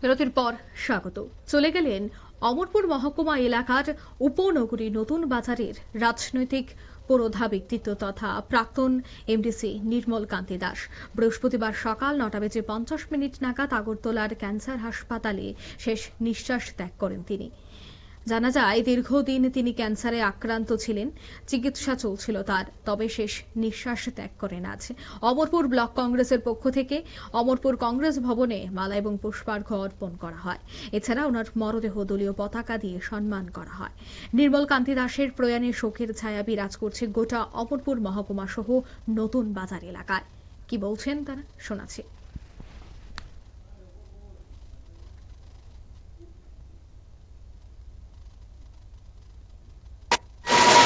বিরতির পর স্বাগত। চলে গেলেন অমরপুর মহকুমা এলাকার উপনগরী নতুন বাজারের রাজনৈতিক পুরোধা ব্যক্তিত্ব তথা প্রাক্তন এমডিসি নির্মল কান্তি দাস। বৃহস্পতিবার সকাল 9:50 নাগাদ আগরতলার ক্যান্সার হাসপাতালে শেষ নিঃশ্বাস ত্যাগ করেন তিনি। জানা যায় দীর্ঘদিন তিনি ক্যান্সারে আক্রান্ত ছিলেন, চিকিৎসা চলছিল তার, তবে শেষ নিঃশ্বাস ত্যাগ করেন আজ। অমরপুর ব্লক কংগ্রেসের পক্ষ থেকে অমরপুর কংগ্রেস ভবনে মালা এবং পুষ্পার্ঘ্য অর্পণ করা হয়। এছাড়া ওনার মরদেহ দলীয় পতাকা দিয়ে সম্মান করা হয়। নির্মল কান্তি দাসের প্রয়াণে শোকের ছায়া বিরাজ করছে গোটা অমরপুর মহকুমা সহ নতুন বাজার এলাকায়। কি বলছেন তারা, শোনাচ্ছি।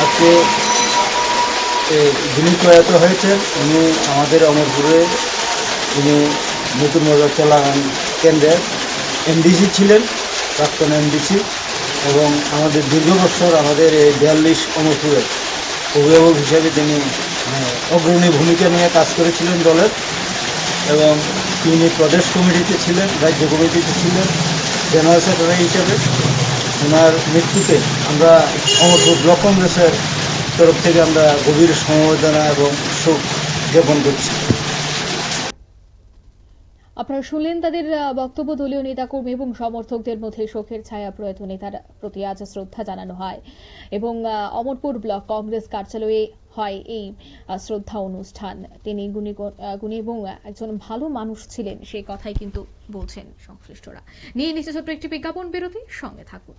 আজকে যিনি প্রয়াত হয়েছেন উনি আমাদের অমরপুরে উনি নতুন বাজার চলাগান কেন্দ্রের এমডিসি ছিলেন, প্রাক্তন এমডিসি, এবং আমাদের দীর্ঘ বছর আমাদের এই 42 অমরপুরের অভিভাবক হিসেবে তিনি অগ্রণী ভূমিকা নিয়ে কাজ করেছিলেন দলের, এবং তিনি প্রদেশ কমিটিতে ছিলেন, রাজ্য কমিটিতে ছিলেন, জেনারেল সেক্রেটারি হিসেবে। ওনার মৃত্যুতে আমরা অমরপুর ব্লক কংগ্রেসের তরফ থেকে আমরা গভীর সমবেদনা এবং শোক জ্ঞাপন করছি। আপনারা শুনলেন তাদের বক্তব্য। দলীয় নেতাকর্মী এবং সমর্থকদের মধ্যে শোকের ছায়া প্রয়াত নেতার প্রতি আজ শ্রদ্ধা জানানো হয় এবং অমরপুর ব্লক কংগ্রেস কার্যালয়ে হয় এই শ্রদ্ধা অনুষ্ঠান। তিনি গুণী এবং একজন ভালো মানুষ ছিলেন, সেই কথাই কিন্তু বলছেন সংশ্লিষ্টরা। নিয়ে নিচ্ছে ছোট্ট একটি বিজ্ঞাপন বিরতি, সঙ্গে থাকুন।